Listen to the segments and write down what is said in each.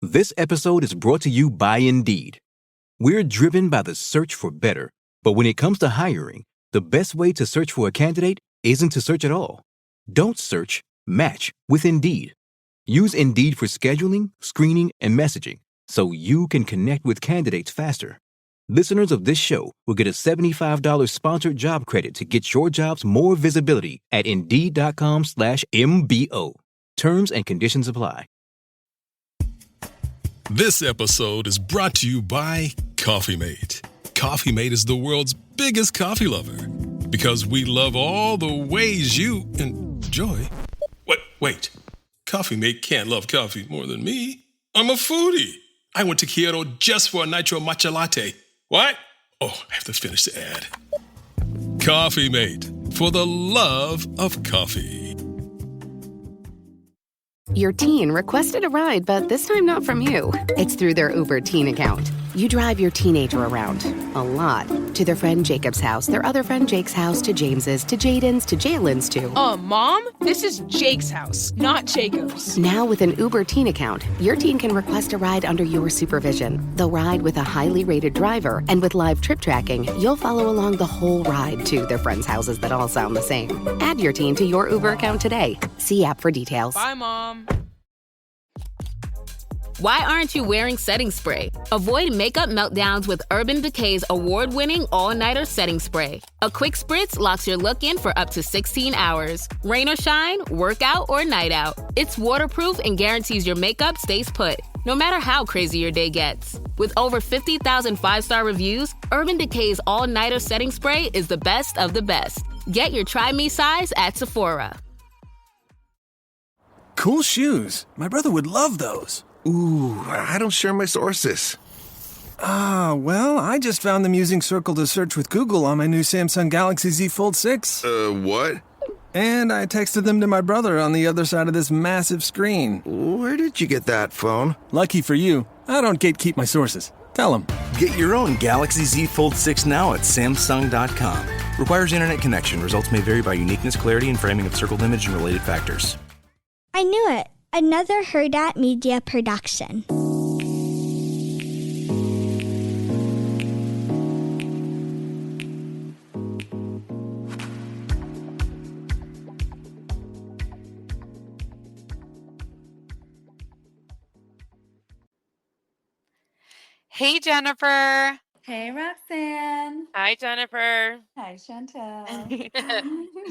This episode is brought to you by Indeed. We're driven by the search for better, but when it comes to hiring, the best way to search for a candidate isn't to search at all. Don't search, match with Indeed. Use Indeed for scheduling, screening, and messaging so you can connect with candidates faster. Listeners of this show will get a $75 sponsored job credit to get your jobs more visibility at Indeed.com/MBO. Terms and conditions apply. This episode is brought to you by Coffee Mate. Coffee Mate is the world's biggest coffee lover because we love all the ways you enjoy. Wait. Coffee Mate can't love coffee more than me. I'm a foodie. I went to Kyoto just for a nitro matcha latte. What? Oh, I have to finish the ad. Coffee Mate, for the love of coffee. Your teen requested a ride, but this time not from you. It's through their Uber teen account. You drive your teenager around, a lot, to their friend Jacob's house, their other friend Jake's house, to James's, to Jaden's, to Jalen's, to... Mom? This is Jake's house, not Jacob's. Now with an Uber teen account, your teen can request a ride under your supervision. They'll ride with a highly rated driver, and with live trip tracking, you'll follow along the whole ride to their friends' houses that all sound the same. Add your teen to your Uber account today. See app for details. Bye, Mom. Why aren't you wearing setting spray? Avoid makeup meltdowns with Urban Decay's award-winning all-nighter setting spray. A quick spritz locks your look in for up to 16 hours. Rain or shine, workout or night out. It's waterproof and guarantees your makeup stays put, no matter how crazy your day gets. With over 50,000 five-star reviews, Urban Decay's all-nighter setting spray is the best of the best. Get your Try Me size at Sephora. Cool shoes. My brother would love those. Ooh, I don't share my sources. Well, I just found them using Circle to search with Google on my new Samsung Galaxy Z Fold 6. What? And I texted them to my brother on the other side of this massive screen. Where did you get that phone? Lucky for you, I don't gatekeep my sources. Tell them. Get your own Galaxy Z Fold 6 now at Samsung.com. Requires internet connection. Results may vary by uniqueness, clarity, and framing of circled image and related factors. I knew it. Another Herdat Media production. Hey, Jennifer. Hey, Roxanne. Hi, Jennifer. Hi, Chantel.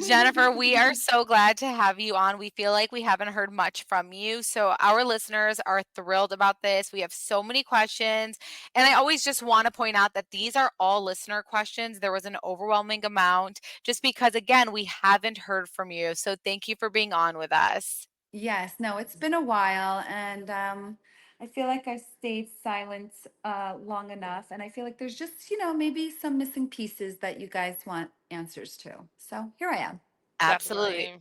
Jennifer, we are so glad to have you on. We feel like we haven't heard much from you. So our listeners are thrilled about this. We have so many questions. And I always just want to point out that these are all listener questions. There was an overwhelming amount just because, again, we haven't heard from you. So thank you for being on with us. Yes, no, it's been a while. And I feel like I've stayed silent long enough. And I feel like there's just, maybe some missing pieces that you guys want answers to. So here I am. Absolutely.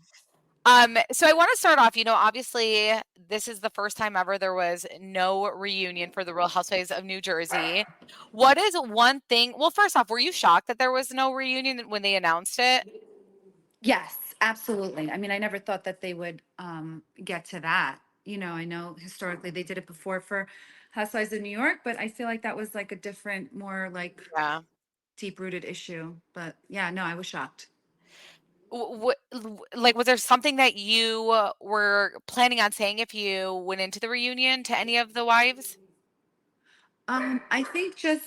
So I want to start off, obviously this is the first time ever there was no reunion for the Real Housewives of New Jersey. What is one thing? Well, first off, were you shocked that there was no reunion when they announced it? Yes, absolutely. I mean, I never thought that they would get to that. I know historically they did it before for Housewives of New York, but I feel like that was like a different, more like deep-rooted issue. But yeah, no, I was shocked. Was there something that you were planning on saying if you went into the reunion to any of the wives? I think do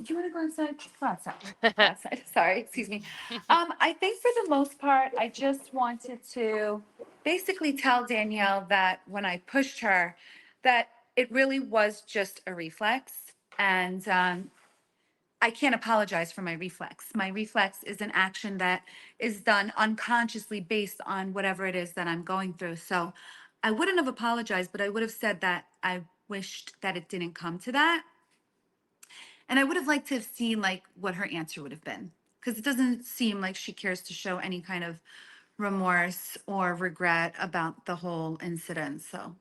you want to go inside? Go outside. Go outside. Sorry, excuse me. I think for the most part, I just wanted to basically tell Danielle that when I pushed her, that it really was just a reflex. And I can't apologize for my reflex. My reflex is an action that is done unconsciously based on whatever it is that I'm going through. So I wouldn't have apologized, but I would have said that I wished that it didn't come to that. And I would have liked to have seen like what her answer would have been, because it doesn't seem like she cares to show any kind of remorse or regret about the whole incident. So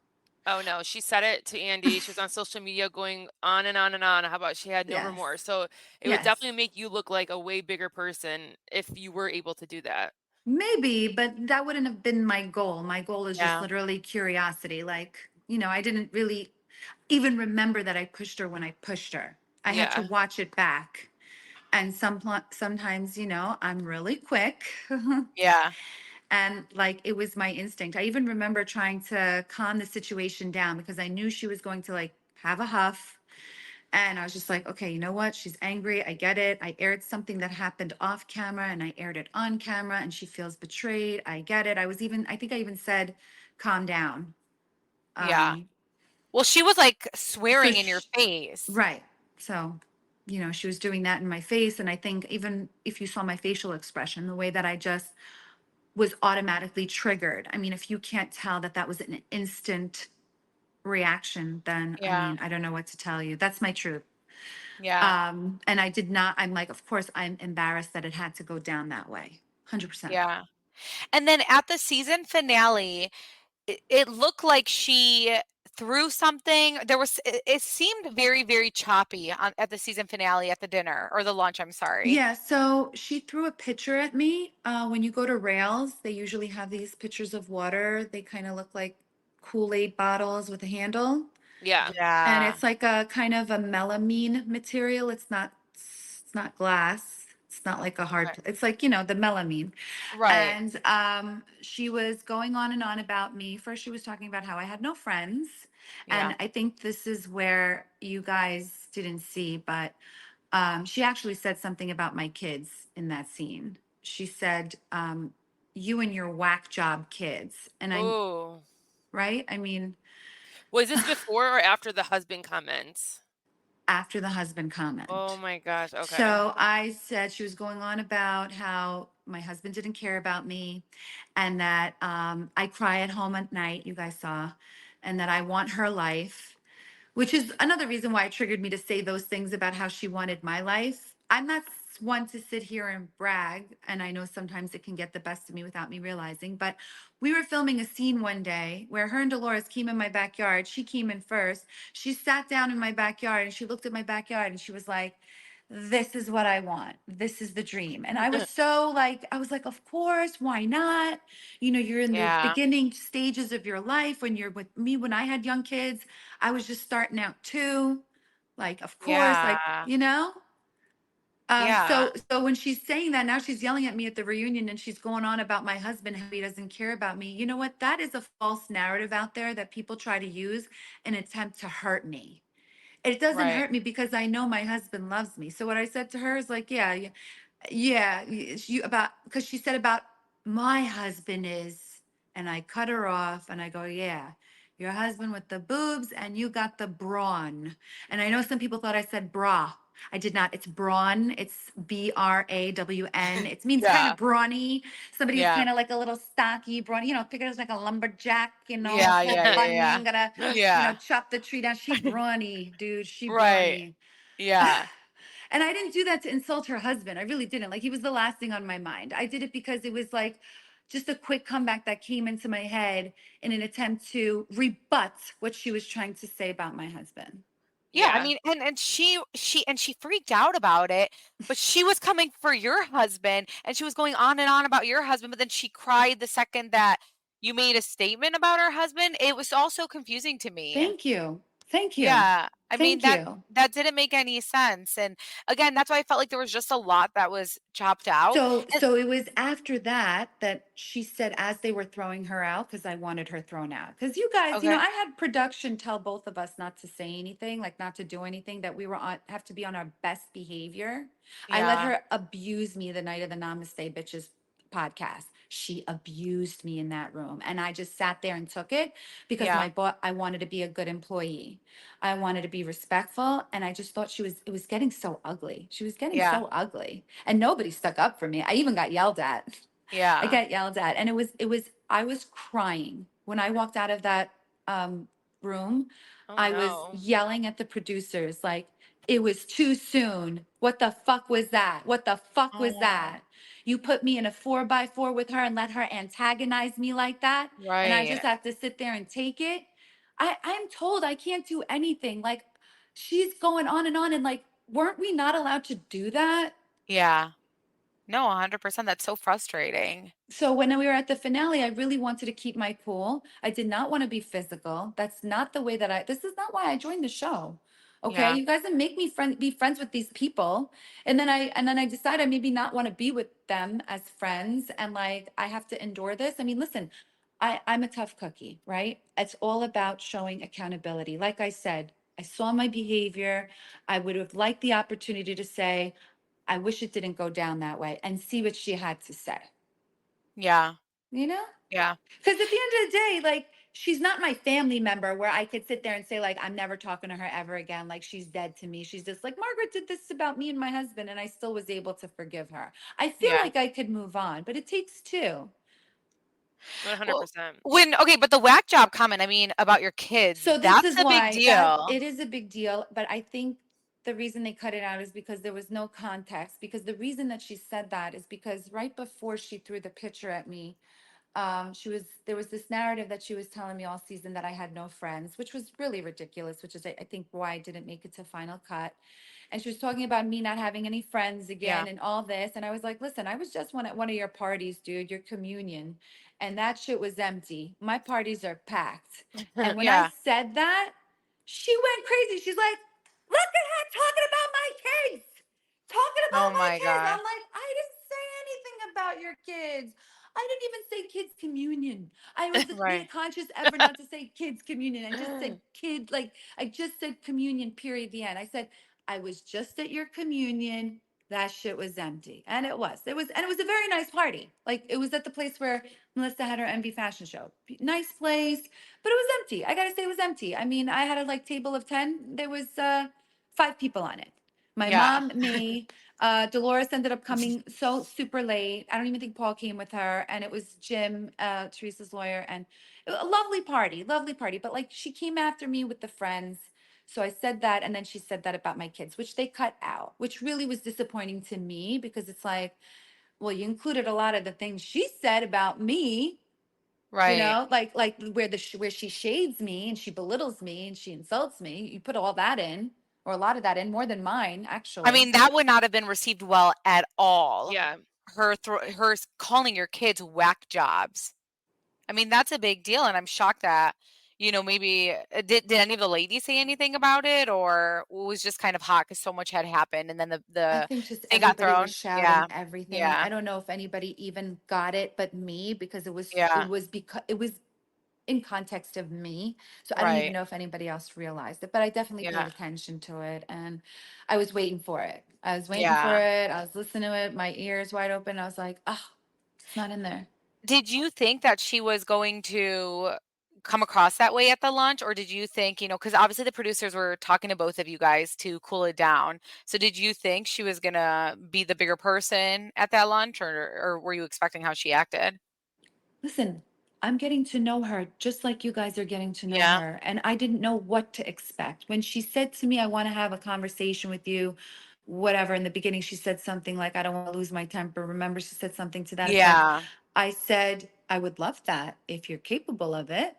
Oh no, she said it to Andy. She was on social media going on and on and on. How about she had no remorse? So it would definitely make you look like a way bigger person if you were able to do that. Maybe, but that wouldn't have been my goal. My goal is just literally curiosity. Like, I didn't really, even remember that I pushed her when I pushed her. I had to Yeah. watch it back. And sometimes, you know, I'm really quick. Yeah. And like it was my instinct. I even remember trying to calm the situation down because I knew she was going to like have a huff. And I was just like, okay, you know what? She's angry. I get it. I aired something that happened off camera and I aired it on camera and she feels betrayed. I get it. I think I even said, calm down. Yeah. Um, Well, she was like so swearing in your face. right. So, you know, she was doing that in my face. And I think even if you saw my facial expression, the way that I just was automatically triggered. I mean, if you can't tell that that was an instant reaction, then I Yeah. mean, I don't know what to tell you. That's my truth. Yeah. And I did not, I'm like, of course, I'm embarrassed that it had to go down that way. 100%. Yeah. And then at the season finale, it looked like she threw something. It seemed very, very choppy at the season finale at the dinner or the lunch, I'm sorry. Yeah, so she threw a pitcher at me. When you go to Rails, they usually have these pitchers of water. They kind of look like Kool-Aid bottles with a handle. Yeah. And Yeah. it's like a kind of a melamine material. It's not glass. It's not like a hard, Right. it's like, you know, the melamine. Right. And she was going on and on about me. First, she was talking about how I had no friends. Yeah. And I think this is where you guys didn't see, but she actually said something about my kids in that scene. She said, you and your whack job kids. And I, Oh. right? I mean, Was this before or after the husband comments? after the husband Oh comment. my gosh. Okay. So I said she was going on about how my husband didn't care about me and that I cry at home at night, you guys saw, and that I want her life, which is another reason why it triggered me to say those things about how she wanted my life. I'm not one to sit here and brag, and I know sometimes it can get the best of me without me realizing, but we were filming a scene one day where her and Dolores came in my backyard. She came in first. She sat down in my backyard and she looked at my backyard and she was like, this is what I want. This is the dream. And I was so like, I was like, of course, why not? You know, you're in the Yeah. beginning stages of your life when you're with me. When I had young kids, I was just starting out too. Like, of course, like, Yeah. you know? Yeah. So when she's saying that, now she's yelling at me at the reunion and she's going on about my husband, how he doesn't care about me. You know what? That is a false narrative out there that people try to use in an attempt to hurt me. It doesn't Right. hurt me because I know my husband loves me. So what I said to her is like, yeah, yeah, you about because she said about my husband is, and I cut her off and I go, yeah, your husband with the boobs and you got the brawn. And I know some people thought I said bra. I did not. It's brawn. It's Brawn. It means kind Yeah. of brawny. Somebody's Yeah. kind of like a little stocky, brawny. You know, picture it as like a lumberjack. You know, Yeah. full Yeah. Yeah. funding, gotta, Yeah. chop the tree down. She brawny, dude. She Right. brawny. Yeah. And I didn't do that to insult her husband. I really didn't. Like, he was the last thing on my mind. I did it because it was like just a quick comeback that came into my head in an attempt to rebut what she was trying to say about my husband. Yeah, I Yeah. mean, and she freaked out about it, but she was coming for your husband, and she was going on and on about your husband, but then she cried the second that you made a statement about her husband. It was all so confusing to me. Thank you. Thank you. Yeah, I mean, Thank you. that didn't make any sense, and again, that's why I felt like there was just a lot that was chopped out, So and so it was after that that she said as they were throwing her out, because I wanted her thrown out. Because you guys, okay. I had production tell both of us not to say anything, like not to do anything, that we were on have to be on our best behavior. I let Yeah, her abuse me the night of the Namaste Bitches podcast. She abused me in that room. And I just sat there and took it because yeah, I wanted to be a good employee. I wanted to be respectful. And I just thought it was getting so ugly. She was getting yeah, so ugly. And nobody stuck up for me. I even got yelled at. I yeah. got yelled at. And I was crying. When I walked out of that room, Oh I was no. yelling at the producers like, it was too soon. What the fuck was that? What the fuck was Oh, that? You put me in a 4x4 with her and let her antagonize me like that. And I right. just have to sit there and take it. I'm told I can't do anything. Like, she's going on and on. And like, weren't we not allowed to do that? Yeah. No, 100%. That's so frustrating. So when we were at the finale, I really wanted to keep my cool. I did not want to be physical. That's not the way that this is not why I joined the show. Okay. Yeah. You guys didn't make me be friends with these people. And then I decided I maybe not want to be with them as friends. And like, I have to endure this. I mean, listen, I'm a tough cookie, right? It's all about showing accountability. Like I said, I saw my behavior. I would have liked the opportunity to say, I wish it didn't go down that way, and see what she had to say. Yeah. You know? Yeah. Because at the end of the day, like, she's not my family member where I could sit there and say, like, I'm never talking to her ever again. Like, she's dead to me. She's just like, Margaret did this about me and my husband, and I still was able to forgive her. I feel Yeah. like I could move on, but it takes two. 100%. Okay, but the whack job comment, I mean, about your kids, So this that's is a big why that deal. it is a big deal, but I think the reason they cut it out is because there was no context. Because the reason that she said that is because right before she threw the picture at me, there was this narrative that she was telling me all season that I had no friends, which was really ridiculous, which is I think why I didn't make it to final cut. And she was talking about me not having any friends again Yeah. and all this. And I was like, listen, I was just at one of your parties, dude, your communion, and that shit was empty. My parties are packed. And when I Yeah. said that, she went crazy. She's like, look at her talking about my kids. Talking Oh about my my kids. God. I'm like, I didn't say anything about your kids. I didn't even say kids communion. I was made a Right. conscious effort not to say kids communion. I just said kid, like I just said communion, period, the end. I said, I was just at your communion. That shit was empty. And it was. And it was a very nice party. Like it was at the place where Melissa had her MV fashion show. Nice place, but it was empty. I gotta say it was empty. I mean, I had a like table of 10. There was 5 people on it. My Yeah. mom, me, Dolores ended up coming so super late. I don't even think Paul came with her. And it was Jim, Teresa's lawyer, and a lovely party, lovely party. But like she came after me with the friends. So I said that, and then she said that about my kids, which they cut out, which really was disappointing to me because it's like, well, you included a lot of the things she said about me, Right. like where she shades me and she belittles me and she insults me. You put all that in, or a lot of that in, more than mine, I actually. mean, that would not have been received well at all. Yeah. Her calling your kids whack jobs. I mean, that's a big deal, and I'm shocked that, maybe did any of the ladies say anything about it, or it was just kind of hot because so much had happened, and then the I the think just thing got everybody was thrown? shouting Yeah. everything. Yeah. I don't know if anybody even got it but me because Yeah. it was in context of me. So I don't even Right. know if anybody else realized it, but I definitely paid Yeah. attention to it and I was waiting for it. I was waiting for Yeah. it. I was listening to it, my ears wide open. I was like, oh, it's not in there. Did you think that she was going to come across that way at the lunch, or did you think, because obviously the producers were talking to both of you guys to cool it down. So did you think she was gonna be the bigger person at that lunch, or were you expecting how she acted? Listen, I'm getting to know her just like you guys are getting to know Yeah. her. And I didn't know what to expect. When she said to me, I want to have a conversation with you, whatever, in the beginning, she said something like, I don't want to lose my temper. Remember, she said something to that effect. Yeah. I said, I would love that if you're capable of it.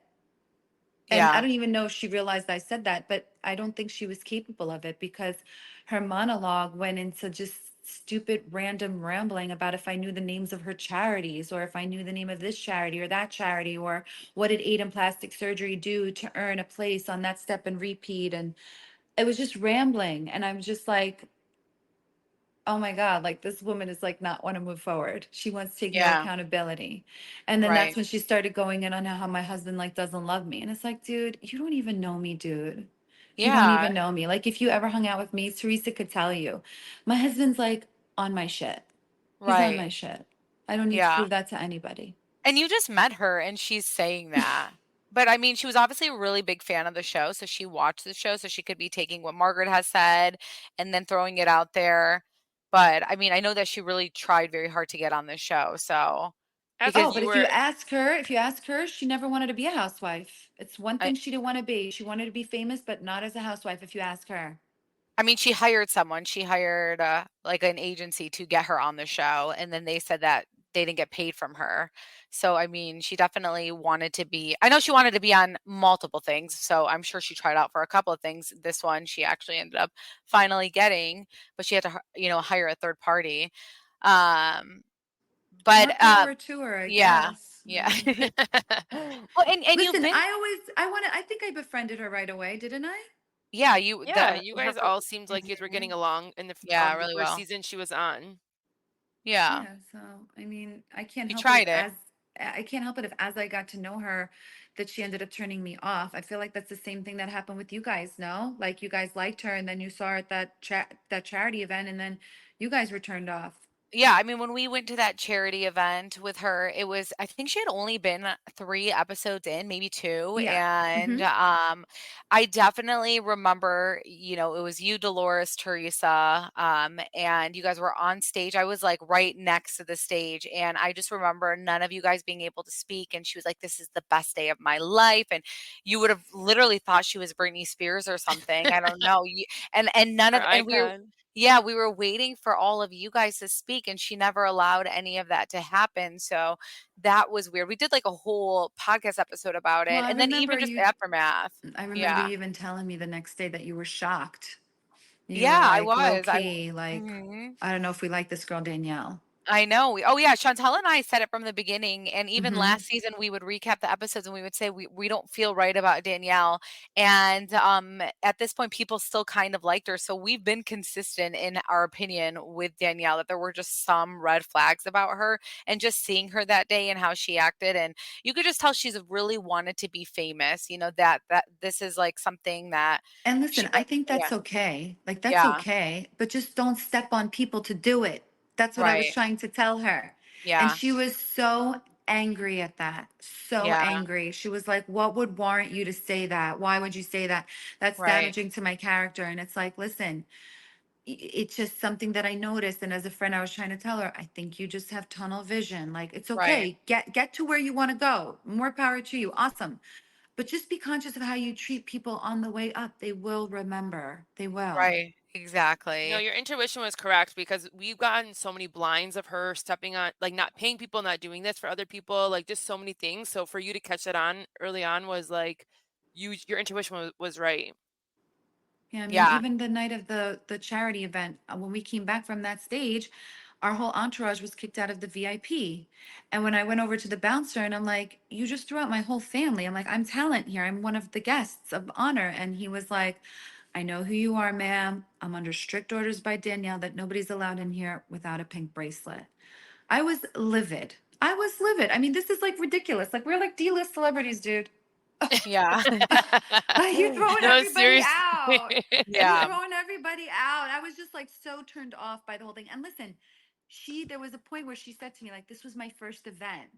And I Yeah. don't even know if she realized I said that, but I don't think she was capable of it because her monologue went into just stupid random rambling about if I knew the names of her charities or if I knew the name of this charity or that charity or what did Aid in Plastic Surgery do to earn a place on that step and repeat. And it was just rambling. And I'm just like, oh my God, like this woman is like not want to move forward. She wants to take no Yeah. accountability. And then that's Right. when she started going in on how my husband like doesn't love me. And it's like, dude, you don't even know me, dude. You don't Yeah. even know me. Like if you ever hung out with me, Teresa could tell you. My husband's like on my shit. He's on Right. my shit. I don't need to Yeah. prove that to anybody. And you just met her and she's saying that. But I mean, she was obviously a really big fan of the show, so she watched the show, so she could be taking what Margaret has said and then throwing it out there. But I mean, I know that she really tried very hard to get on the show, so As Oh, because if but you were if you ask her, she never wanted to be a housewife. It's one I thing she didn't want to be. She wanted to be famous, but not as a housewife if you ask her. I mean, she hired someone. She hired, like, an agency to get her on the show, and then they said that they didn't get paid from her. So, I mean, she definitely wanted to be I know she wanted to be on multiple things, so I'm sure she tried out for a couple of things. This one, she actually ended up finally getting, but she had to hire a third party. But more power to her, I guess. yeah. Well, and you've Listen, been I think I befriended her right away, didn't I? yeah, Yeah, you her guys all seemed like you were getting along in the really first well. season she was on. Yeah. Yeah, so I mean, I can't You help it tried it. if as I got to know her that she ended up turning me off. I feel like that's the same thing that happened with you guys, no? Like you guys liked her and then you saw her at that charity event and then you guys were turned off. Yeah, I mean, when we went to that charity event with her, it was I think she had only been 3 episodes in, maybe 2, Yeah. and, Mhm. I definitely remember, it was you, Dolores, Teresa, and you guys were on stage. I was, like, right next to the stage, and I just remember none of you guys being able to speak, and she was like, "This is the best day of my life," and you would have literally thought she was Britney Spears or something, I don't know, you and none Our of and we were icon. yeah, we were waiting for all of you guys to speak, and she never allowed any of that to happen, so that was weird. We did, like, a whole podcast episode about Well, it, and then even just aftermath. I remember Yeah. you even telling me the next day that you were shocked. You were Yeah, I like low was. key, like, Mhm. I don't know if we like this girl Danielle. I know. Oh, yeah, Chantal and I said it from the beginning, and even Mhm. last season, we would recap the episodes, and we would say, "We don't feel right about Danielle," and, at this point, people still kind of liked her, so we've been consistent in our opinion with Danielle, that there were just some red flags about her, and just seeing her that day and how she acted, and you could just tell she's really wanted to be famous, that this is, like, something that And she listen, I went think yeah. that's okay. Like, that's Yeah. okay, but just don't step on people to do it. That's what I was Right. trying to tell her. And Yeah. she was so angry at that. So Yeah. angry. She was like, "What would warrant you to say that? Why would you say that? That's Right. damaging to my character." And it's like, listen, it's just something that I noticed. And as a friend, I was trying to tell her, I think you just have tunnel vision. Like, it's Right. okay. Get to where you want to go. More power to you. Awesome. But just be conscious of how you treat people on the way up. They will remember. They will. Right. No, Exactly. your intuition was correct because we've gotten so many blinds of her stepping on, like not paying people, not doing this for other people, like just so many things. So for you to catch that on early on was like, your intuition was right. Yeah, I mean, Yeah. even the night of the charity event, when we came back from that stage, our whole entourage was kicked out of the VIP. And when I went over to the bouncer and I'm like, "You just threw out my whole family." I'm like, "I'm talent here. I'm one of the guests of honor." And he was like, "I know who you are, ma'am. I'm under strict orders by Danielle that nobody's allowed in here without a pink bracelet." I was livid. I was livid. I mean, this is like ridiculous. Like we're like D-list celebrities, dude. Yeah. You're throwing No, everybody seriously. out. You're Yeah. throwing everybody out. I was just like so turned off by the whole thing. And listen, there was a point where she said to me, like, this was my first event.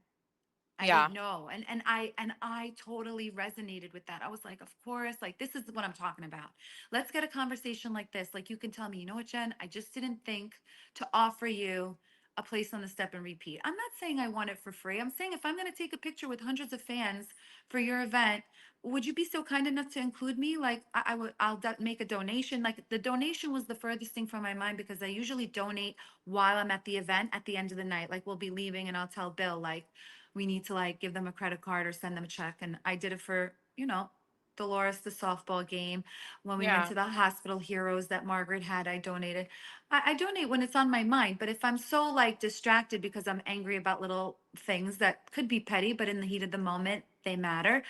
I Yeah. didn't know. And I totally resonated with that. I was like, of course, like this is what I'm talking about. Let's get a conversation like this. Like you can tell me, you know what, Jen? I just didn't think to offer you a place on the step and repeat. I'm not saying I want it for free. I'm saying if I'm going to take a picture with hundreds of fans for your event, would you be so kind enough to include me? Like make a donation. Like the donation was the furthest thing from my mind because I usually donate while I'm at the event at the end of the night. Like we'll be leaving and I'll tell Bill like we need to like give them a credit card or send them a check. And I did it for, Dolores, the softball game. When we went Yeah. to the hospital heroes that Margaret had, I donated. I donate when it's on my mind. But if I'm so like distracted because I'm angry about little things that could be petty, but in the heat of the moment, they matter.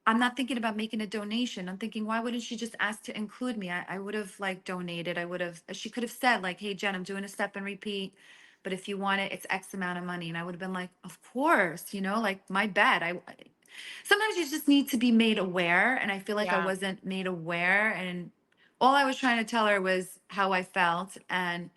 I'm not thinking about making a donation. I'm thinking, why wouldn't she just ask to include me? I would have like donated. I would have, she could have said, like, hey, Jen, I'm doing a step and repeat. But if you want it, it's X amount of money. And I would have been like, of course, like my bad. Sometimes you just need to be made aware. And I feel like I Yeah. wasn't made aware. And all I was trying to tell her was how I felt. And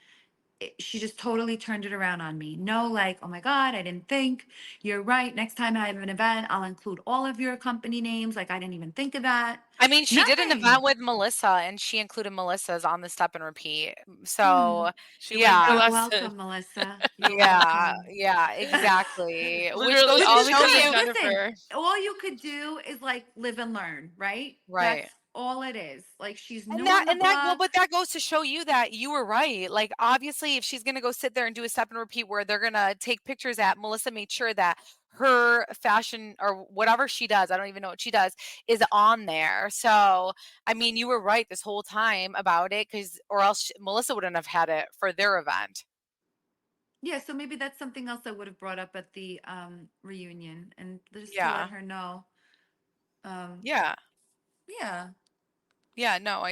she just totally turned it around on me. No, like, oh my God, I didn't think. You're right. Next time I have an event, I'll include all of your company names. Like, I didn't even think of that. I mean, she did an event Nothing. with Melissa, and she included Melissa's on the step and repeat. Hmm. So, She learned her yeah. You're lesson. welcome, Melissa. You're Yeah. welcome. Yeah, exactly. Which Literally goes Which to all is we show could good. have you done Listen, for. all you could do is like live and learn, right? That's right. all it is. Like, she's And new that on the and that well, block. but that goes to show you that you were right. Like, obviously, if she's gonna go sit there and do a step and repeat where they're gonna take pictures at, Melissa made sure that her fashion or whatever she does, I don't even know what she does, is on there. So, I mean, you were right this whole time about it, because or else Melissa wouldn't have had it for their event. Yeah, so maybe that's something else I would have brought up at the reunion, and just to let Yeah. her know. Um, Yeah. yeah. Yeah, no,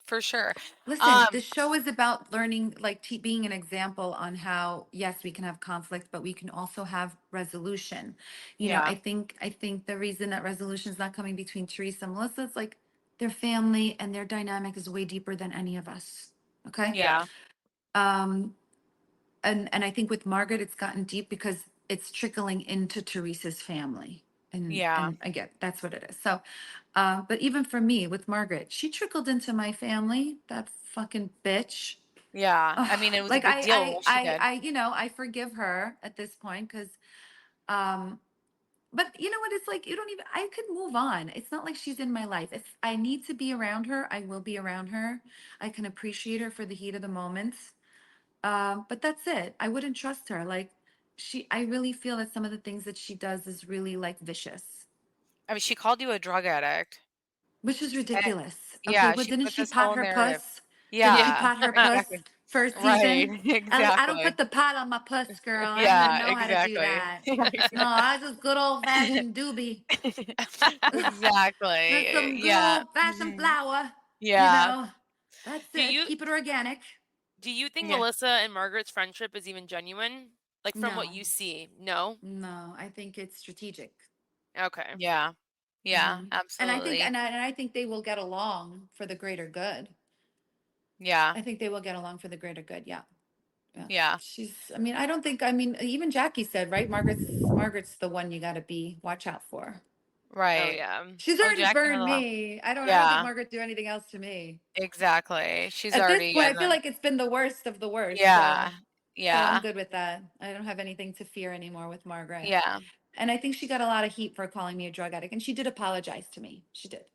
for sure. Listen, Um, the show is about learning, like being an example on how, yes, we can have conflict, but we can also have resolution. You know, yeah. I think the reason that resolution is not coming between Teresa and Melissa is like their family and their dynamic is way deeper than any of us. Okay. Yeah. Um, and I think with Margaret, it's gotten deep because it's trickling into Teresa's family. Yeah. And again, that's what it is. So, but even for me with Margaret, she trickled into my family. That fucking bitch. Yeah. I Ugh, mean, it was a like big deal what she did. I forgive her at this point because, um, but you know what? It's like you don't even. I could move on. It's not like she's in my life. If I need to be around her, I will be around her. I can appreciate her for the heat of the moments. But that's it. I wouldn't trust her. Like I really feel that some of the things that she does is really like vicious, I mean, she called you a drug addict. which is And ridiculous. Okay, yeah, well, she didn't put she this pot whole her narrative. puss? Didn't she Yeah, pot her puss exactly. first Right, season? I don't exactly. put the pot on my puss, girl. I don't even Yeah, know how to do exactly. that. No, I just good old fashioned doobie. That's Exactly. some good Yeah. old fashioned Mhm. flour. You Yeah. know, that's Do it. you Keep it organic. do you think Yeah. Melissa and Margaret's friendship is even genuine? Like from what No, you see? No? no, I think it's strategic. Okay. Yeah. Yeah, And I think, absolutely. and I think they will get along for the greater good. Yeah. I think they will get along for the greater good. Yeah, yeah. Yeah. I mean, I don't think. I mean, even Jackie said, right? Margaret's the one you got to watch out for. Oh Right. yeah. She's Oh, already Jackie has burned a lot. me. I don't think Yeah, Margaret do anything else to me. exactly. She's At this already point, I in feel the like it's been the worst of the worst. yeah. So I'm Yeah. good with that. I don't have anything to fear anymore with Margaret. Yeah. And I think she got a lot of heat for calling me a drug addict, and she did apologize to me. She did.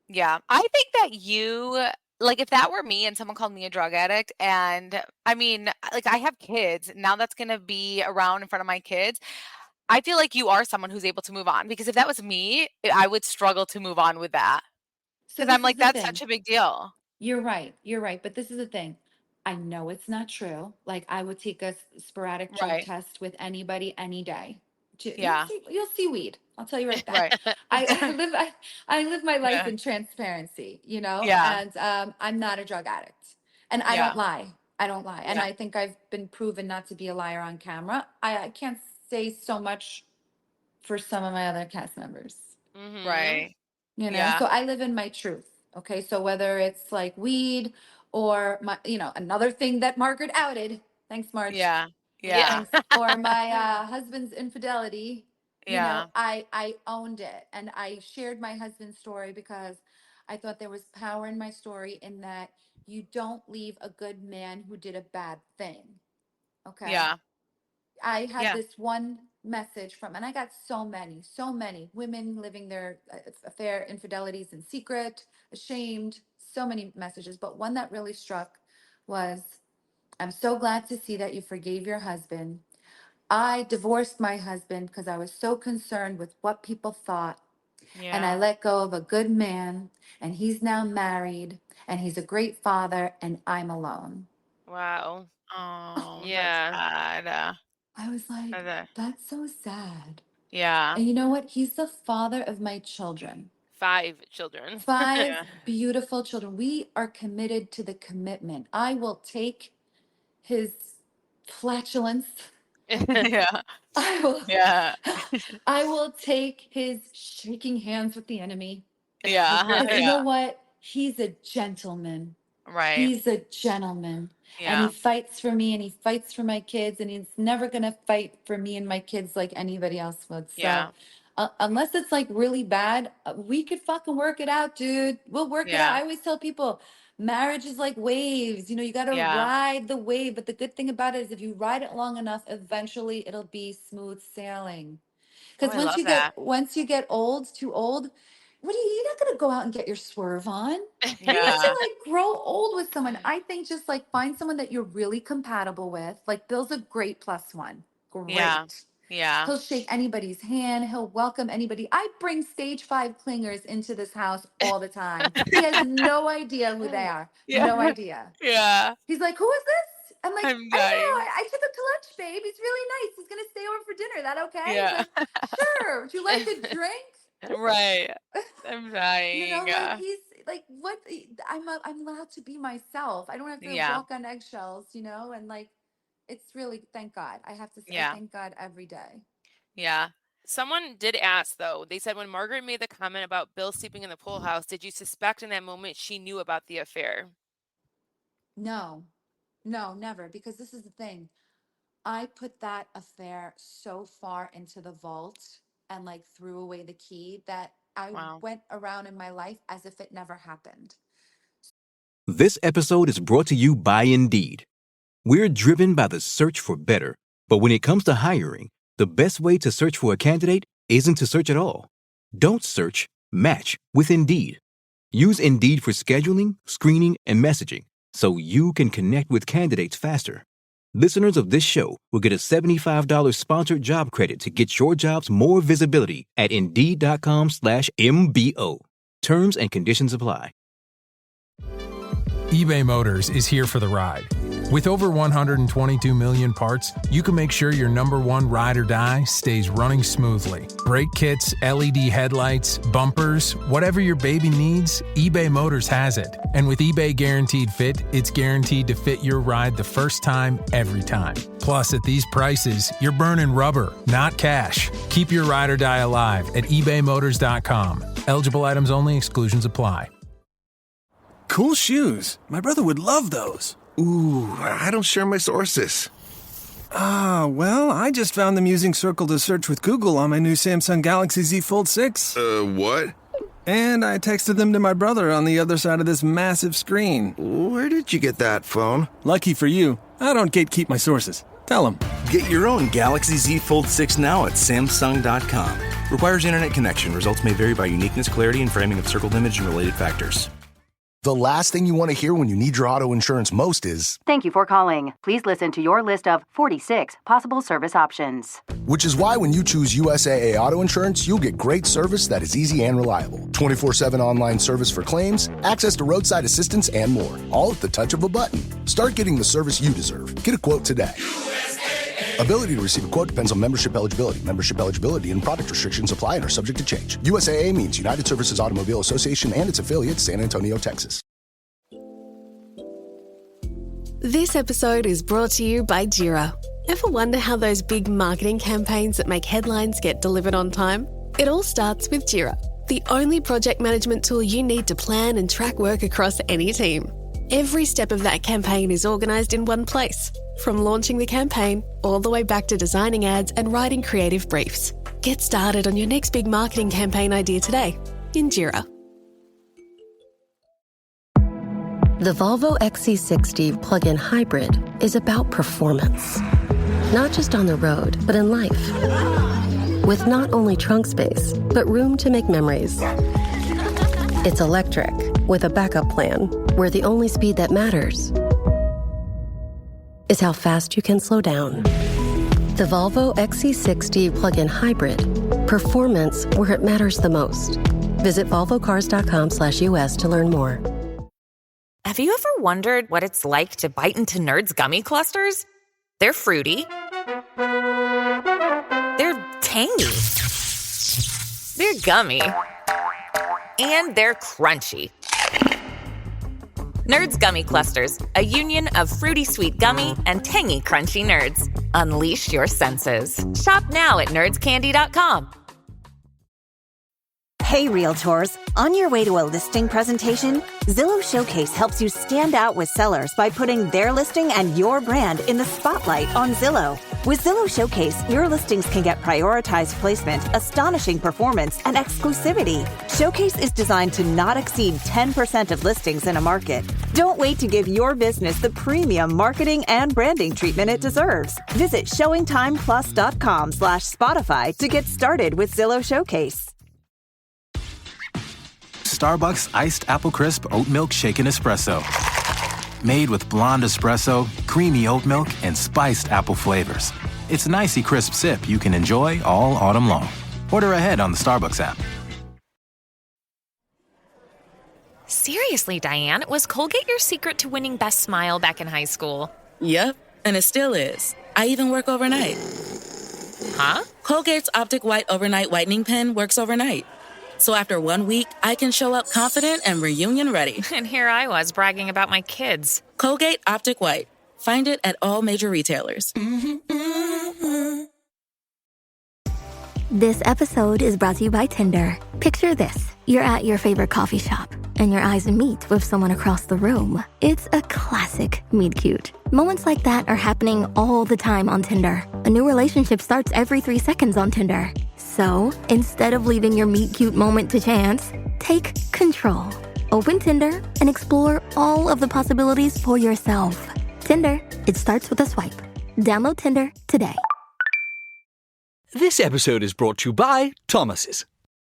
Yeah. I think that like if that were me and someone called me a drug addict and I mean, like I have kids, now that's going to be around in front of my kids. I feel like you are someone who's able to move on because if that was me, I would struggle to move on with that So because I'm this is like the that's thing. such a big deal. You're right. You're right. But this is the thing. I know it's not true. Like I would take a sporadic drug Right. test with anybody any day. Yeah. You'll see weed. I'll tell you right now. Right. I live my life Yeah. in transparency, you know, Yeah. and I'm not a drug addict. And I don't Yeah. lie. I don't lie. And Yeah. I think I've been proven not to be a liar on camera. I can't say so much for some of my other cast members. Mhm. Right. So Yeah. I live in my truth. Okay. So whether it's like weed or another thing that Margaret outed, thanks, Marge, Yeah. Yeah. Yeah. thanks, or my husband's infidelity, Yeah. I owned it. And I shared my husband's story because I thought there was power in my story in that you don't leave a good man who did a bad thing. Okay. Yeah. I had Yeah. this one message from, and I got so many women living their affair infidelities in secret, ashamed, so many messages. But one that really struck was, I'm so glad to see that you forgave your husband. I divorced my husband because I was so concerned with what people thought. And I Yeah. let go of a good man, and he's now married, and he's a great father, and I'm alone. Wow. Oh, that's Yeah. sad. I was like, Uh, that's so sad. Yeah. And you know what? He's the father of my children. 5 children. 5 Yeah. beautiful children. We are committed to the commitment. I will take his flatulence. Yeah. I will Yeah. I will take his shaking hands with the enemy. Yeah. Because you Yeah. know what? He's a gentleman. Right. He's a gentleman. And he Yeah. fights for me and he fights for my kids. And he's never going to fight for me and my kids like anybody else would. So, Yeah. unless it's like really bad, we could fucking work it out, dude. We'll work it out. Yeah. I always tell people marriage is like waves. You got to Yeah. ride the wave. But the good thing about it is if you ride it long enough, eventually it'll be smooth sailing. Oh, Because I love that. once you get too old, you're not gonna go out and get your swerve on. You need to Yeah. like grow old with someone. I think just like find someone that you're really compatible with. Like Bill's a great plus one. Yeah. Great. Yeah. He'll shake anybody's hand. He'll welcome anybody. I bring stage 5 clingers into this house all the time. He has no idea who they are. Yeah. No idea. Yeah. He's like, who is this? I'm like, I I'm don't know. dying. I took him to lunch, babe. He's really nice. He's going to stay over for dinner. That okay? Yeah. He's like, sure. Would you like a drink? Right. I'm You know, dying. like he's like, what? I'm allowed to be myself. I don't have to Yeah. walk on eggshells, you know? And like, it's really, thank God. I have to say, Yeah. thank God every day. Yeah. Someone did ask, though. They said when Margaret made the comment about Bill sleeping in the pool house, did you suspect in that moment she knew about the affair? No, never. Because this is the thing. I put that affair so far into the vault and like threw away the key that I Wow. went around in my life as if it never happened. This episode is brought to you by Indeed. We're driven by the search for better, but when it comes to hiring, the best way to search for a candidate isn't to search at all. Don't search, match with Indeed. Use Indeed for scheduling, screening, and messaging so you can connect with candidates faster. Listeners of this show will get a $75 sponsored job credit to get your jobs more visibility at Indeed.com/MBO. Terms and conditions apply. eBay Motors is here for the ride. With over 122 million parts, you can make sure your number one ride or die stays running smoothly. Brake kits, LED headlights, bumpers, whatever your baby needs, eBay Motors has it. And with eBay Guaranteed Fit, it's guaranteed to fit your ride the first time, every time. Plus, at these prices, you're burning rubber, not cash. Keep your ride or die alive at ebaymotors.com. Eligible items only. Exclusions apply. Cool shoes. My brother would love those. Ooh, I don't share my sources. Well, I just found them using Circle to search with Google on my new Samsung Galaxy Z Fold 6. What? And I texted them to my brother on the other side of this massive screen. Where did you get that phone? Lucky for you, I don't gatekeep my sources. Tell them. Get your own Galaxy Z Fold 6 now at Samsung.com. Requires internet connection. Results may vary by uniqueness, clarity, and framing of circled image and related factors. The last thing you want to hear when you need your auto insurance most is, "Thank you for calling. Please listen to your list of 46 possible service options." Which is why when you choose USAA Auto Insurance, you'll get great service that is easy and reliable. 24/7 online service for claims, access to roadside assistance, and more. All at the touch of a button. Start getting the service you deserve. Get a quote today. Ability to receive a quote depends on membership eligibility. Membership eligibility and product restrictions apply and are subject to change. USAA means United Services Automobile Association and its affiliates, San Antonio, Texas. This episode is brought to you by Jira. Ever wonder how those big marketing campaigns that make headlines get delivered on time? It all starts with Jira, the only project management tool you need to plan and track work across any team. Every step of that campaign is organised in one place, from launching the campaign all the way back to designing ads and writing creative briefs. Get started on your next big marketing campaign idea today in Jira. The Volvo XC60 plug-in hybrid is about performance. Not just on the road, but in life. With not only trunk space, but room to make memories. It's electric, with a backup plan, where the only speed that matters is how fast you can slow down. The Volvo XC60 plug-in hybrid. Performance where it matters the most. Visit volvocars.com/US to learn more. Have you ever wondered what it's like to bite into Nerds gummy clusters? They're fruity. They're tangy. They're gummy. And they're crunchy. Nerds Gummy Clusters, a union of fruity sweet gummy and tangy crunchy nerds. Unleash your senses. Shop now at nerdscandy.com. Hey Realtors, on your way to a listing presentation, Zillow Showcase helps you stand out with sellers by putting their listing and your brand in the spotlight on Zillow. With Zillow Showcase, your listings can get prioritized placement, astonishing performance, and exclusivity. Showcase is designed to not exceed 10% of listings in a market. Don't wait to give your business the premium marketing and branding treatment it deserves. Visit showingtimeplus.com/Spotify to get started with Zillow Showcase. Starbucks Iced Apple Crisp Oat Milk Shaken Espresso. Made with blonde espresso, creamy oat milk, and spiced apple flavors. It's an icy crisp sip you can enjoy all autumn long. Order ahead on the Starbucks app. Seriously, Diane, was Colgate your secret to winning Best Smile back in high school? Yep, and it still is. I even work overnight. Huh? Colgate's Optic White Overnight Whitening Pen works overnight. So after 1 week, I can show up confident and reunion ready. And here I was bragging about my kids. Colgate Optic White. Find it at all major retailers. This episode is brought to you by Tinder. Picture this. You're at your favorite coffee shop, and your eyes meet with someone across the room. It's a classic meet cute. Moments like that are happening all the time on Tinder. A new relationship starts every 3 seconds on Tinder. So, instead of leaving your meet cute moment to chance, take control. Open Tinder and explore all of the possibilities for yourself. Tinder, it starts with a swipe. Download Tinder today. This episode is brought to you by Thomas's.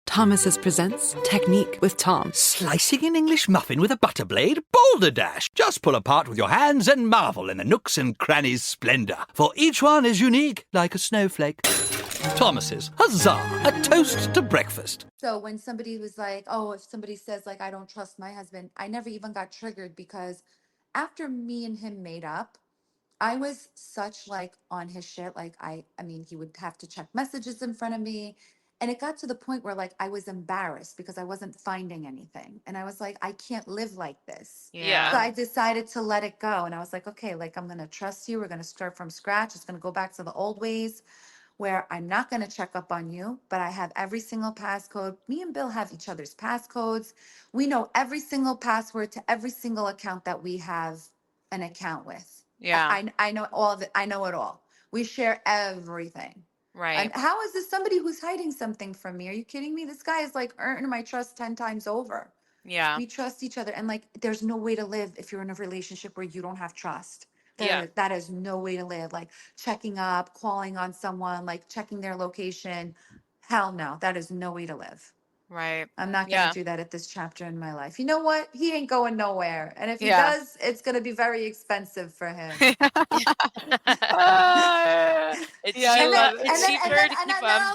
Thomas's presents Technique with Tom. Slicing an English muffin with a butter blade? Boulder Dash! Just pull apart with your hands and marvel in the nooks and crannies' splendor. For each one is unique, like a snowflake. Thomas's, huzzah! A toast to breakfast. So when somebody was like, oh, if somebody says like, I don't trust my husband, I never even got triggered because after me and him made up, I was such like on his shit. Like I mean, he would have to check messages in front of me. And it got to the point where like I was embarrassed because I wasn't finding anything. And I was like, I can't live like this. Yeah. So I decided to let it go. And I was like, okay, like I'm gonna trust you. We're gonna start from scratch. It's gonna go back to the old ways where I'm not gonna check up on you, but I have every single passcode. Me and Bill have each other's passcodes. We know every single password to every single account that we have an account with. Yeah. I know all of it. I know it all. We share everything. Right. And how is this somebody who's hiding something from me? Are you kidding me? This guy is like earning my trust 10 times over. Yeah. We trust each other. And like, there's no way to live if you're in a relationship where you don't have trust. Yeah. That is no way to live. Like checking up, calling on someone, like checking their location. Hell no, that is no way to live. Right. I'm not going to do that at this chapter in my life. You know what? He ain't going nowhere. And if he Yeah. does, it's going to be very expensive for him. It's cheaper to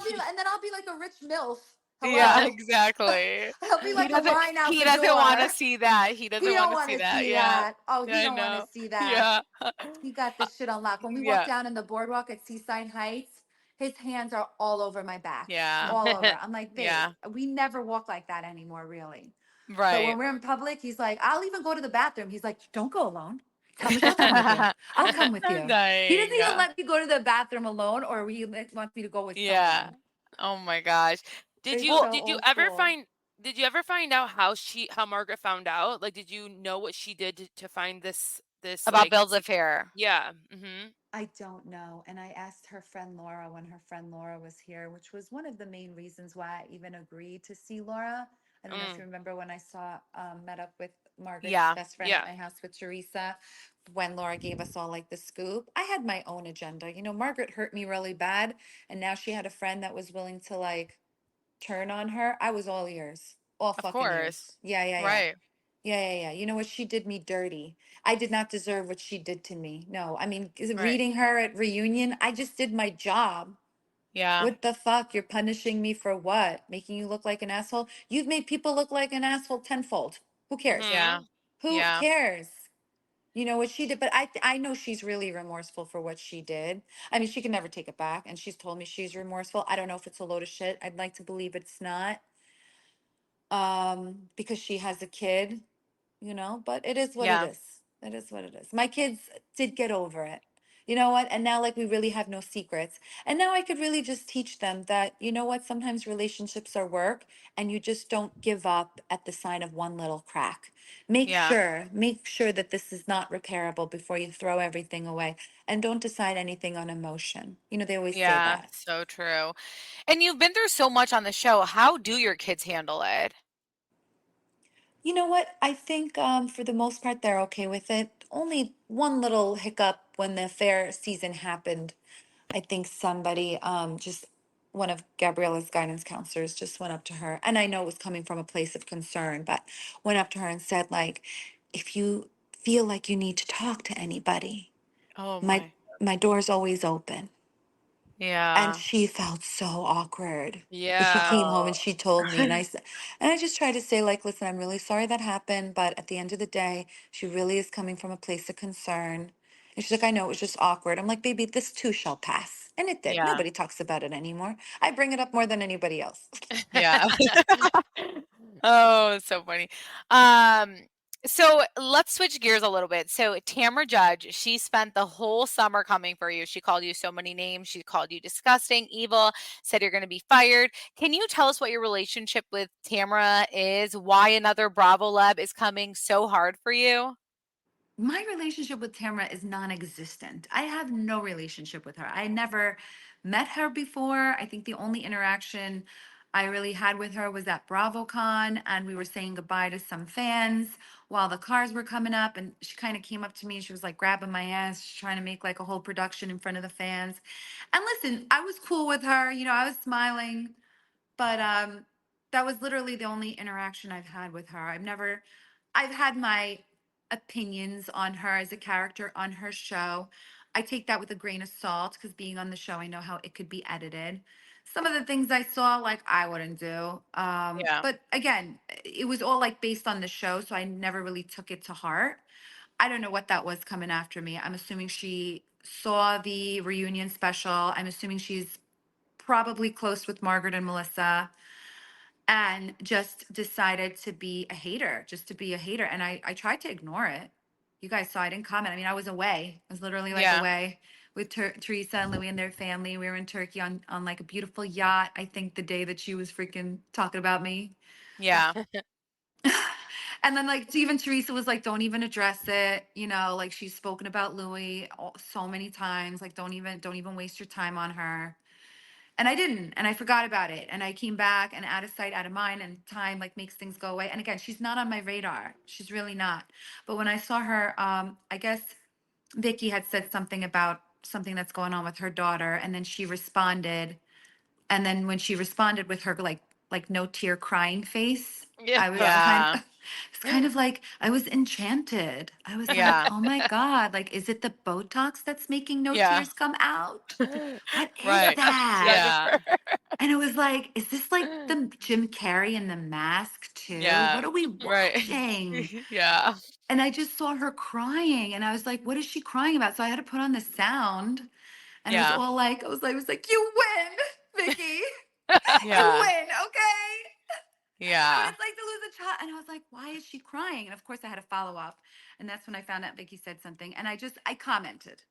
keep And then I'll be like a rich MILF. Hello? Yeah, exactly. I'll be like He a doesn't, line out he the doesn't door. want to see that. He doesn't He don't want to see wanna that. see Yeah. that. Oh, he I don't want know. to see that. Yeah. He got this shit on lock. When we Yeah. walk down in the boardwalk at Seaside Heights, his hands are all over my back. Yeah. All over. I'm like, babe, Yeah. we never walk like that anymore, really. So Right. when we're in public, he's like, I'll even go to the bathroom. He's like, don't go alone. Tell me I'll come with you. I'll come with you. Nice. He doesn't Yeah. even let me go to the bathroom alone, or he wants me to go with Yeah. someone. Oh my gosh. Did It's you so did you old ever school. find out how Margaret found out? Like, did you know what she did to find this about like Bill's affair? Yeah. Mm-hmm. I don't know. And I asked her friend Laura when her friend Laura was here, which was one of the main reasons why I even agreed to see Laura. I don't know if you remember when I met up with Margaret's Yeah. best friend Yeah. at my house with Teresa, when Laura gave us all like the scoop. I had my own agenda. You know, Margaret hurt me really bad. And now she had a friend that was willing to like turn on her. I was all ears, all Of fucking course. ears. Yeah. Right. Yeah. You know what? She did me dirty. I did not deserve what she did to me. No, I mean, Right. reading her at reunion, I just did my job. Yeah. What the fuck? You're punishing me for what? Making you look like an asshole? You've made people look like an asshole tenfold. Who cares? Yeah. Who Yeah. cares? You know what she did, but I know she's really remorseful for what she did. I mean, she can never take it back, and she's told me she's remorseful. I don't know if it's a load of shit. I'd like to believe it's not, because she has a kid, you know, but it is what it Yeah. is. It is what it is. My kids did get over it. You know what? And now, like, we really have no secrets. And now I could really just teach them that, you know what? Sometimes relationships are work, and you just don't give up at the sign of one little crack. Make Yeah. sure that this is not repairable before you throw everything away. And don't decide anything on emotion. You know, they always say Yeah. that. So true. And you've been through so much on the show. How do your kids handle it? You know what? I think for the most part, they're okay with it. Only one little hiccup when the fair season happened. I think somebody, just one of Gabriella's guidance counselors, just went up to her. And I know it was coming from a place of concern, but went up to her and said, like, if you feel like you need to talk to anybody, Oh my my. door's always open. And Yeah. she felt so awkward. But she Yeah. came home and she told me, and I said, and I just tried to say, like, listen, I'm really sorry that happened, but at the end of the day, she really is coming from a place of concern. And she's like, I know, it was just awkward. I'm like, baby, this too shall pass. And it did. Yeah. Nobody talks about it anymore. I bring it up more than anybody else. Yeah. Oh, it's so funny. Um, so let's switch gears a little bit. So Tamra Judge, she spent the whole summer coming for you. She called you so many names. She called you disgusting, evil, said you're going to be fired. Can you tell us what your relationship with Tamra is? Why another Bravo Lab is coming so hard for you? My relationship with Tamara is non-existent. I have no relationship with her. I never met her before. I think the only interaction I really had with her was at Bravocon, and we were saying goodbye to some fans while the cars were coming up, and she kind of came up to me and she was like grabbing my ass, she's trying to make like a whole production in front of the fans. And listen, I was cool with her, I was smiling, but that was literally the only interaction I've had with her. I've had my opinions on her as a character on her show. I take that with a grain of salt because being on the show, I know how it could be edited. Some of the things I saw, like, I wouldn't do. Yeah. But again, it was all like based on the show, so I never really took it to heart. I don't know what that was coming after me. I'm assuming she saw the reunion special. I'm assuming she's probably close with Margaret and Melissa and just decided to be a hater, just to be a hater. And I tried to ignore it. You guys saw I didn't comment. I mean, I was away. I was literally like Yeah. away with Teresa and Louis and their family. We were in Turkey on like a beautiful yacht. I think the day that she was freaking talking about me. Yeah. And then like even Teresa was like, don't even address it. Like she's spoken about Louis so many times. Like don't even waste your time on her. And I didn't, and I forgot about it. And I came back, and out of sight, out of mind, and time like makes things go away. And again, she's not on my radar. She's really not. But when I saw her, I guess Vicky had said something about something that's going on with her daughter, and then she responded. And then when she responded with her like no tear crying face, I was kind Yeah. of it's kind of like I was enchanted. I was like, Yeah. oh my God, like is it the Botox that's making no Yeah. tears come out? What is Right. that? Yeah. And it was like, is this like the Jim Carrey in The Mask too? Yeah. What are we Right. watching? Yeah. And I just saw her crying, and I was like, what is she crying about? So I had to put on the sound, and it was Yeah. all like, I was like, you win, Vicky. You Yeah. win, okay? I mean, Yeah. it's like to lose a child. And I was like, why is she crying? And of course, I had to follow up. And that's when I found out Vicky said something. And I commented.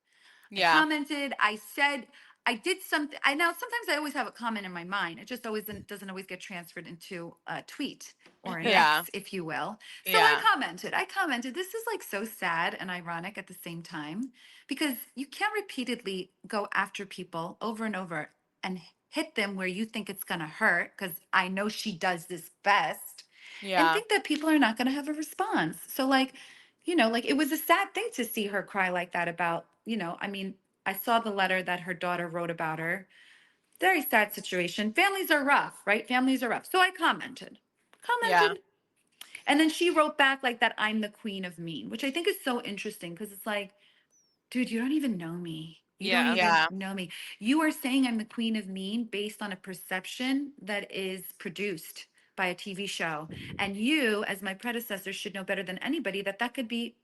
I Yeah. commented. I said, I did something. I know sometimes I always have a comment in my mind. It just always doesn't always get transferred into a tweet or an Yeah. X, if you will. So Yeah. I commented. This is like so sad and ironic at the same time because you can't repeatedly go after people over and over and hit them where you think it's going to hurt because I know she does this best and Yeah. think that people are not going to have a response. So like, like it was a sad thing to see her cry like that about, I mean, I saw the letter that her daughter wrote about her. Very sad situation. Families are rough, right? Families are rough. So I commented. Yeah. And then she wrote back like that I'm the queen of mean, which I think is so interesting because it's like, dude, you don't even know me. You don't Yeah. even Yeah. know me. You are saying I'm the queen of mean based on a perception that is produced by a TV show. And you, as my predecessor, should know better than anybody that that could be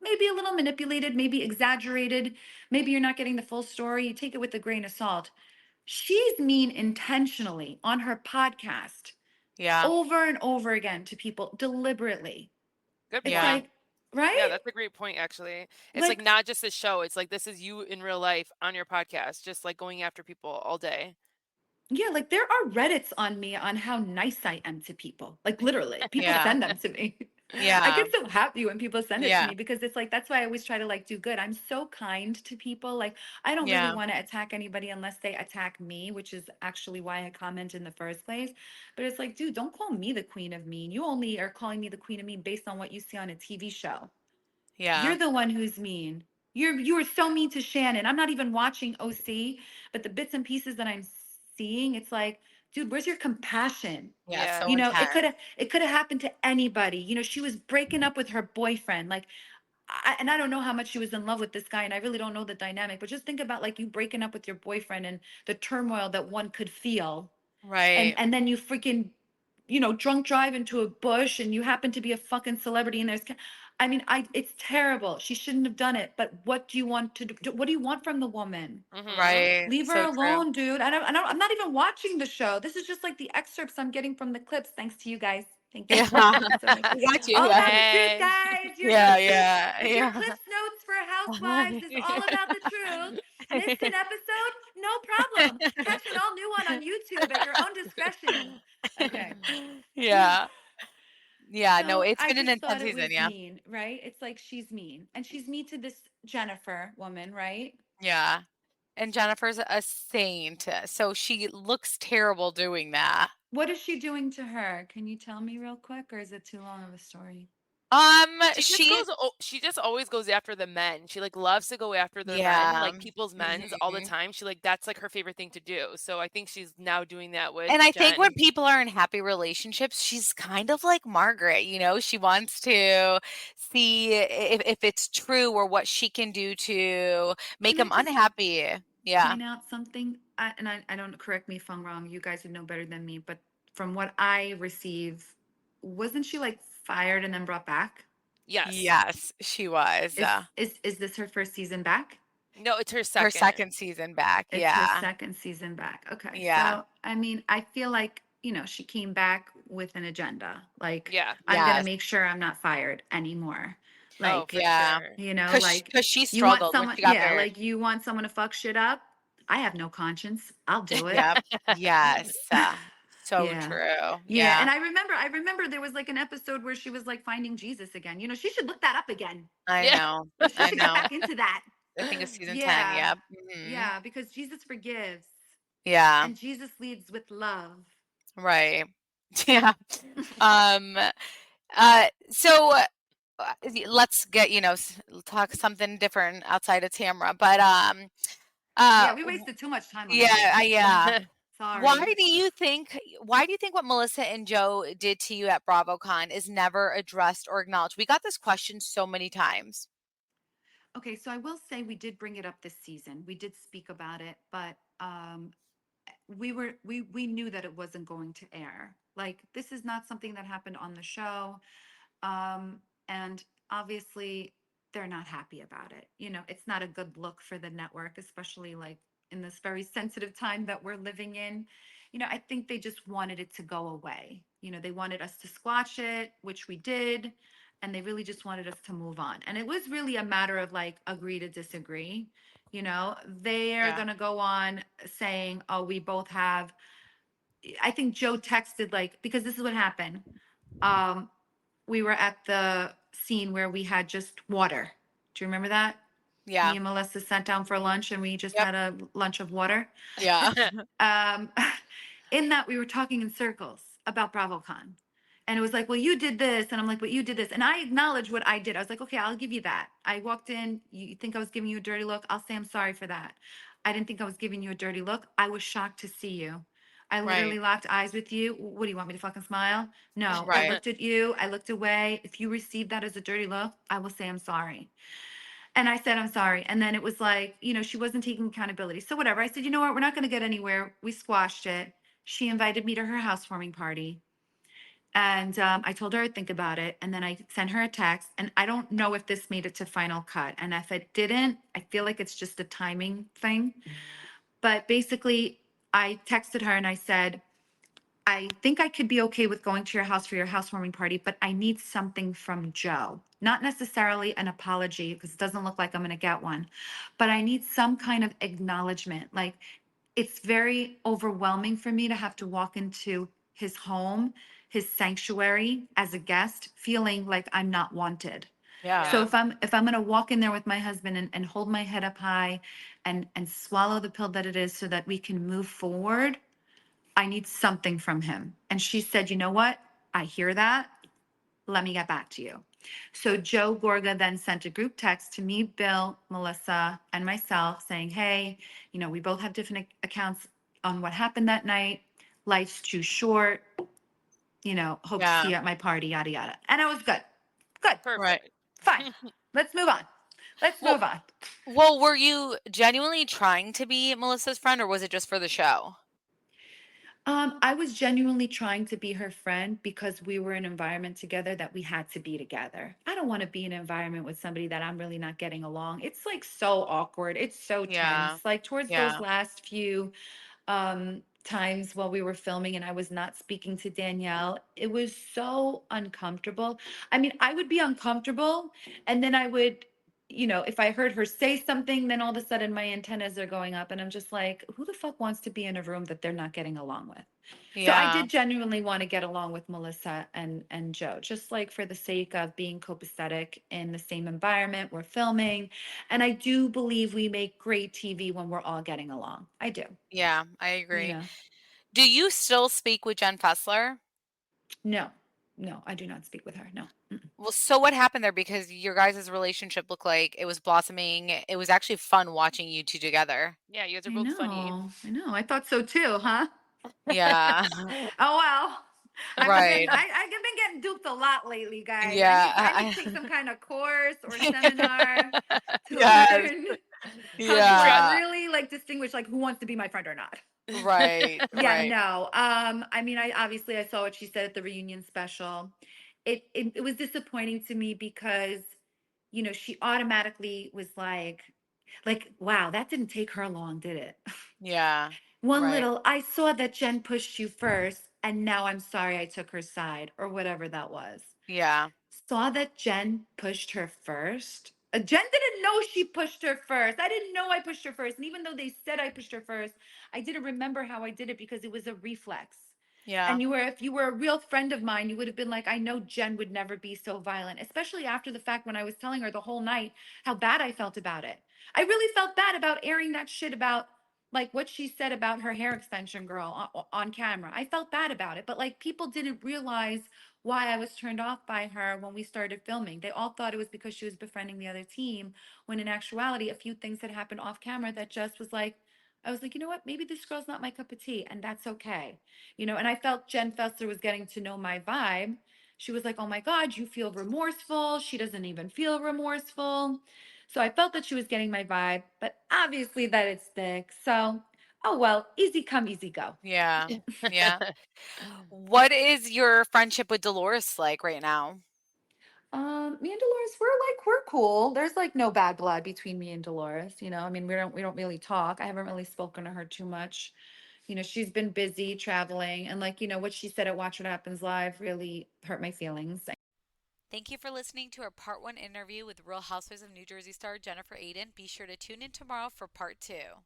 maybe a little manipulated, maybe exaggerated. Maybe you're not getting the full story. You take it with a grain of salt. She's mean intentionally on her podcast Yeah. over and over again to people deliberately. Good It's Yeah. point. like, Yeah, right? that's a great point, actually. It's like Like, not just a show. It's like this is you in real life on your podcast, just like going after people all day. yeah, like there are Reddits on me on how nice I am to people. Like literally, people Yeah. send them to me. I Yeah. get so happy when people send it to Yeah. me because it's like that's why I always try to like do good. I'm so kind to people. Like I don't really Yeah. want to attack anybody unless they attack me, which is actually why I comment in the first place. But it's like, dude, don't call me the queen of mean. You only are calling me the queen of mean based on what you see on a TV show. Yeah. You're the one who's mean. You are so mean to Shannon. I'm not even watching OC, but the bits and pieces that I'm seeing, it's like, dude, where's your compassion? Yeah. Yeah. So It intense. could have happened to anybody. She was breaking up with her boyfriend. Like, and I don't know how much she was in love with this guy, and I really don't know the dynamic. But just think about like you breaking up with your boyfriend and the turmoil that one could feel, and Right. and then you freaking, drunk drive into a bush, and you happen to be a fucking celebrity, and there's I mean, it's terrible. She shouldn't have done it. But what do you want to do? What do you want from the woman? Right. Leave her So true. alone, dude. I'm not even watching the show. This is just like the excerpts I'm getting from the clips. Thanks to you guys. Thank you. Yeah. So much. We got you. All about the truth, Hey. guys. Yeah, yeah, Your yeah. clips notes for Housewives is all about the truth. Missed an episode? No problem. Catch an all new one on YouTube at your own discretion. Okay. Yeah. Yeah, no, So it's I been an just intense thought it season, was yeah. mean, right? It's like she's mean. And she's mean to this Jennifer woman, right? Yeah. And Jennifer's a saint, so she looks terrible doing that. What is she doing to her? Can you tell me real quick, or is it too long of a story? She just always goes after the men. She like loves to go after the men, Yeah. like people's men's all the time. She like that's like her favorite thing to do. So I think she's now doing that with And I think when Jen. people are in happy relationships, she's kind of like Margaret, she wants to see if it's true or what she can do to make Can I him just unhappy. Yeah. point out something? I don't, correct me if I'm wrong. You guys would know better than me, but from what I receive, wasn't she like fired and then brought back? Yes. Yes, she was. Is this her first season back? No, it's her Her second. second season back. It's Yeah. her second season back. Okay. Yeah. So, I mean, I feel like, she came back with an agenda. Like, Yeah. I'm going to Yes. make sure I'm not fired anymore. Oh, Like, for Yeah. sure. like, Because she you want struggled when someone, she got yeah, married. like you want someone to fuck shit up. I have no conscience. I'll do it. Yep. Yes. So Yeah. true. Yeah. Yeah. And I remember there was like an episode where she was like finding Jesus again. She should look that up again. I Yeah. know. She I should get know. back into that. I think it's season 10. Yeah. Yep. Mhm. Yeah. Because Jesus forgives Yeah. and Jesus leads with love. Right. Yeah. Um, so let's get, talk something different outside of Tamra. But Yeah, we wasted too much time on yeah, this. yeah. Sorry. Why do you think what Melissa and Joe did to you at Bravocon is never addressed or acknowledged? We got this question so many times. Okay, so I will say we did bring it up this season. We did speak about it, but we knew that it wasn't going to air. Like, this is not something that happened on the show. And obviously they're not happy about it. It's not a good look for the network, especially like in this very sensitive time that we're living in. I think they just wanted it to go away. They wanted us to squash it, which we did, and they really just wanted us to move on. And it was really a matter of like agree to disagree. They're Yeah. going to go on saying, "Oh, we both have." I think Joe texted like, because this is what happened. We were at the scene where we had just water. Do you remember that? Yeah. Me and Melissa sat down for lunch and we just Yep. had a lunch of water. Yeah. In that we were talking in circles about Bravocon. And it was like, well, you did this. And I'm like, but you did this. And I acknowledged what I did. I was like, okay, I'll give you that. I walked in. You think I was giving you a dirty look? I'll say I'm sorry for that. I didn't think I was giving you a dirty look. I was shocked to see you. I literally locked eyes with you. What do you want me to fucking smile? No, I Right. looked at you. I looked away. If you received that as a dirty look, I will say I'm sorry. And I said, I'm sorry. And then it was like, she wasn't taking accountability. So whatever. I said, you know what? We're not going to get anywhere. We squashed it. She invited me to her housewarming party. And I told her I'd think about it. And then I sent her a text. And I don't know if this made it to final cut. And if it didn't, I feel like it's just a timing thing. But basically, I texted her and I said, I think I could be okay with going to your house for your housewarming party, but I need something from Joe. Not necessarily an apology, because it doesn't look like I'm going to get one, but I need some kind of acknowledgement. Like, it's very overwhelming for me to have to walk into his home, his sanctuary as a guest, feeling like I'm not wanted. Yeah. So if I'm going to walk in there with my husband and hold my head up high and swallow the pill that it is so that we can move forward, I need something from him. And she said, you know what? I hear that. Let me get back to you. So Joe Gorga then sent a group text to me, Bill, Melissa, and myself saying, hey, we both have different accounts on what happened that night. Life's too short. Hope to see you at my party, yada, yada. And I was good. Good. Perfect. Right. Fine. Let's move on. Let's move on. Well, were you genuinely trying to be Melissa's friend, or was it just for the show? I was genuinely trying to be her friend because we were in an environment together that we had to be together. I don't want to be in an environment with somebody that I'm really not getting along. It's like so awkward. It's so Yeah. tense. Like towards those Yeah. last few times while we were filming and I was not speaking to Danielle, it was so uncomfortable. I mean, I would be uncomfortable and then I would, if I heard her say something, then all of a sudden my antennas are going up and I'm just like, who the fuck wants to be in a room that they're not getting along with? So I Yeah. did genuinely want to get along with Melissa and Joe, just like for the sake of being copacetic in the same environment we're filming. And I do believe we make great TV when we're all getting along. I do. Yeah, I You agree. know. Do you still speak with Jen Fessler? No, no, I do not speak with her. No. Mm-mm. Well, so what happened there? Because your guys' relationship looked like it was blossoming. It was actually fun watching you two together. Yeah, you guys are I both funny. know. I know. I thought so too, huh? Yeah. Oh well. Right. I've been getting duped a lot lately, guys. Yeah. I need to take some kind of course or seminar to Yes. learn how to like Yeah. really like distinguish like who wants to be my friend or not. Right. Yeah, Right. no. I mean, I saw what she said at the reunion special. It was disappointing to me because, she automatically was like, wow, that didn't take her long, did it? Yeah. One Right. little, I saw that Jen pushed you first, and now I'm sorry I took her side, or whatever that was. Yeah. Saw that Jen pushed her first. Jen didn't know she pushed her first. I didn't know I pushed her first. And even though they said I pushed her first, I didn't remember how I did it because it was a reflex. Yeah. And if you were a real friend of mine, you would have been like, I know Jen would never be so violent, especially after the fact when I was telling her the whole night how bad I felt about it. I really felt bad about airing that shit about like what she said about her hair extension girl on camera. I felt bad about it, but like people didn't realize why I was turned off by her when we started filming. They all thought it was because she was befriending the other team, when in actuality, a few things had happened off camera that just was like, I was like, you know what? Maybe this girl's not my cup of tea, and that's okay. And I felt Jen Fessler was getting to know my vibe. She was like, oh my God, you feel remorseful. She doesn't even feel remorseful. So I felt that she was getting my vibe, but obviously that it's thick. So, oh well, easy come, easy go. Yeah. Yeah. What is your friendship with Dolores like right now? Me and Dolores, we're cool. There's like no bad blood between me and Dolores. I mean, we don't really talk. I haven't really spoken to her too much. She's been busy traveling, and like what she said at Watch What Happens Live really hurt my feelings. Thank you for listening to our part one interview with Real Housewives of New Jersey star Jennifer Aydin. Be sure to tune in tomorrow for part two.